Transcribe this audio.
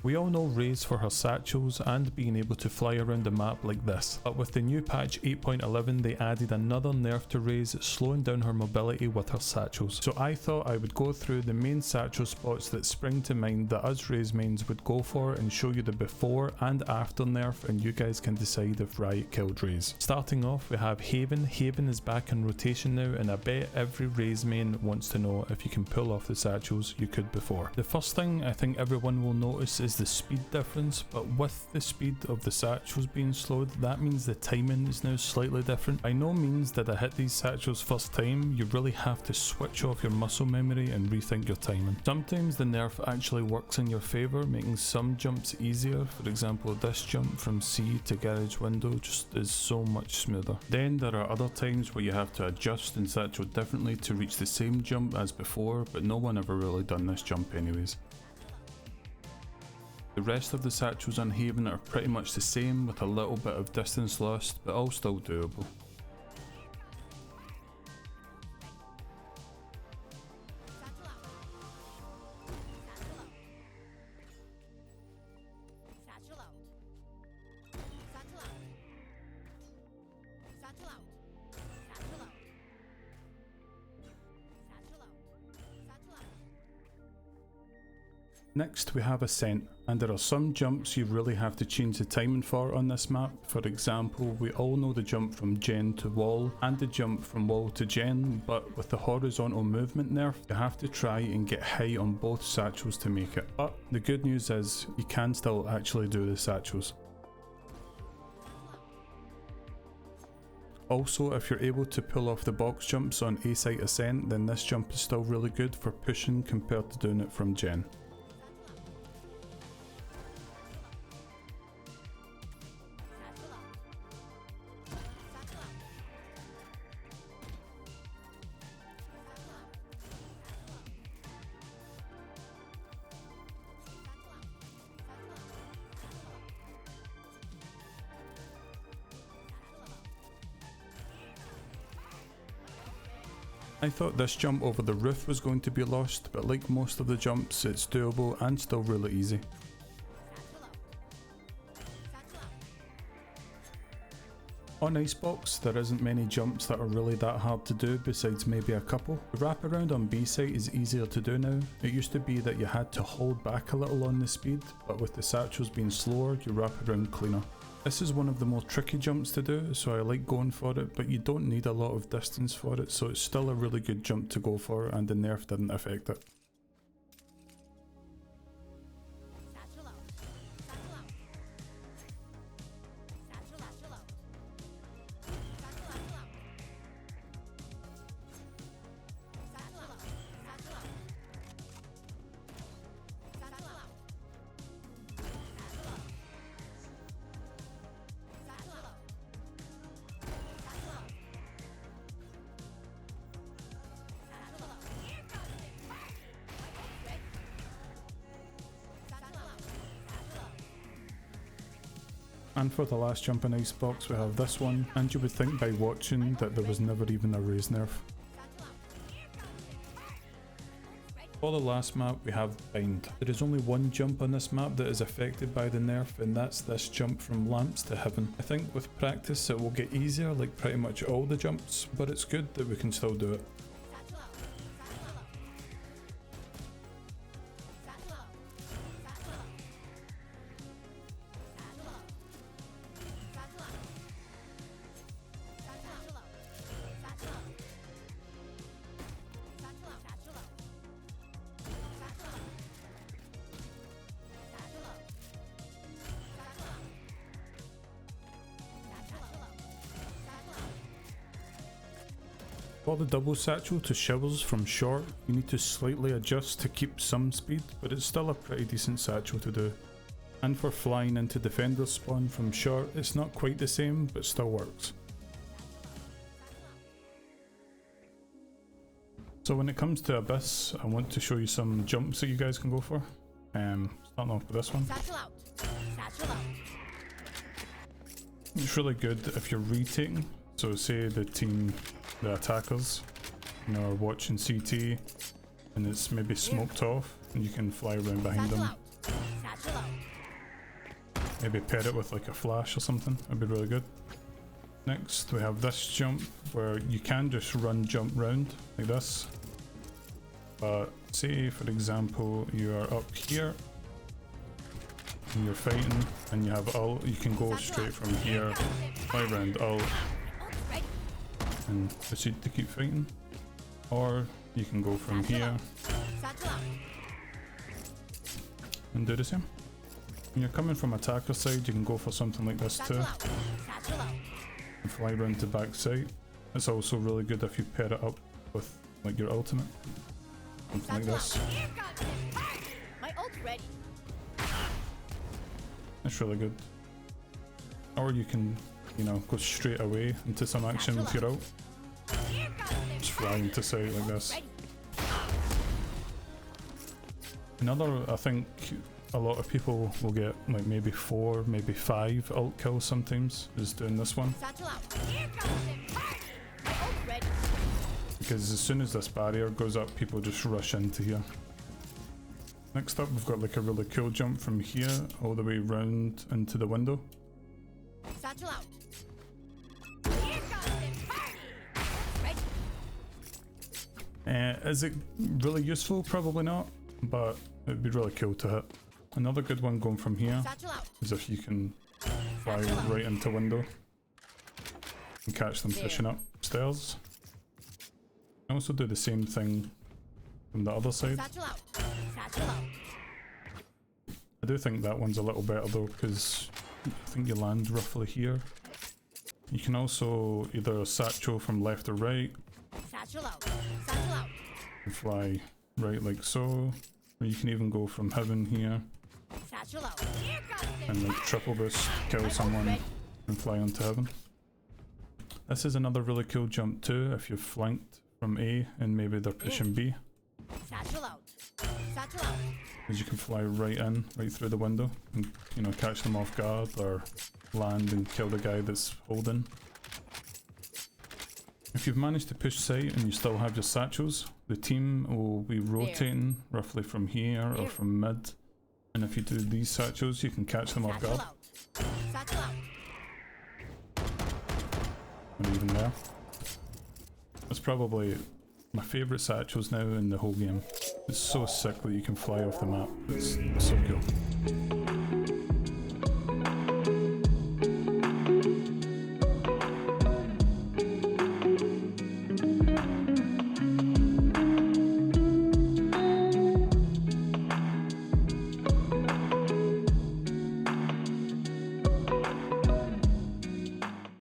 We all know Raze for her satchels and being able to fly around the map like this, but with the new patch 8.11 they added another nerf to Raze, slowing down her mobility with her satchels. So I thought I would go through the main satchel spots that spring to mind that us Raze mains would go for and show you the before and after nerf, and you guys can decide if Riot killed Raze. Starting off we have Haven. Haven is back in rotation now, and I bet every Raze main wants to know if you can pull off the satchels you could before. The first thing I think everyone will notice is the speed difference, but with the speed of the satchels being slowed, that means the timing is now slightly different. By no means did I hit these satchels first time, you really have to switch off your muscle memory and rethink your timing. Sometimes the nerf actually works in your favour, making some jumps easier. For example, this jump from C to garage window just is so much smoother. Then there are other times where you have to adjust and satchel differently to reach the same jump as before, but no one ever really done this jump anyways. The rest of the satchels on Haven are pretty much the same, with a little bit of distance lost, but all still doable. Next we have Ascent, and there are some jumps you really have to change the timing for on this map. For example, we all know the jump from gen to wall and the jump from wall to gen, but with the horizontal movement nerf you have to try and get high on both satchels to make it. But the good news is you can still actually do the satchels. Also, if you're able to pull off the box jumps on A-site Ascent, then this jump is still really good for pushing compared to doing it from gen. I thought this jump over the roof was going to be lost, but like most of the jumps, it's doable and still really easy. On Icebox, there isn't many jumps that are really that hard to do besides maybe a couple. The wraparound on B site is easier to do now. It used to be that you had to hold back a little on the speed, but with the satchels being slower, you wrap around cleaner. This is one of the more tricky jumps to do, so I like going for it, but you don't need a lot of distance for it, so it's still a really good jump to go for, and the nerf didn't affect it. And for the last jump in Icebox we have this one, and you would think by watching that there was never even a Raze nerf. For the last map we have Bind. There is only one jump on this map that is affected by the nerf, and that's this jump from lamps to heaven. I think with practice it will get easier like pretty much all the jumps, but it's good that we can still do it. For the double satchel to showers from short, you need to slightly adjust to keep some speed, but it's still a pretty decent satchel to do. And for flying into defender spawn from short, it's not quite the same, but still works. So when it comes to Abyss, I want to show you some jumps that you guys can go for. Starting off with this one. Satchel out. Satchel out. It's really good if you're retaking. So say the attackers, are watching CT and it's maybe smoked off, and you can fly around behind them. Satchel out. maybe pair it with like a flash or something. That'd be really good. Next we have this jump where you can just jump round like this. But say for example you are up here and you're fighting and you have ult, you can go straight from here, fly around ult and proceed to keep fighting. Or you can go from here and do the same. When you're coming from attacker side, you can go for something like this too. And fly around to back side. It's also really good if you pair it up with like your ultimate. Something like this. My ult's ready. That's really good. Or you can, you know, go straight away into some action with your ult. Just fly into sight like this. Another, I think a lot of people will get like maybe 4, maybe 5 ult kills sometimes, is doing this one. Because as soon as this barrier goes up, people just rush into here. Next up, we've got like a really cool jump from here all the way round into the window. Satchel out. Is it really useful? Probably not, but it'd be really cool to hit. Another good one going from here is if you can fly right into window and catch them pushing up stairs. Also do the same thing from the other side. I do think that one's a little better though, because I think you land roughly here. You can also either satchel from left or right and fly right like so, or you can even go from heaven here and like triple boost, kill someone and fly onto heaven. This is another really cool jump too if you're flanked from A and maybe they're pushing B. Because you can fly right in, right through the window and, you know, catch them off guard or land and kill the guy that's holding. If you've managed to push sight and you still have your satchels, the team will be rotating roughly from here or from mid. And if you do these satchels, you can catch them off guard. Or even there. That's probably my favourite satchels now in the whole game. It's so sick that you can fly off the map. It's so cool.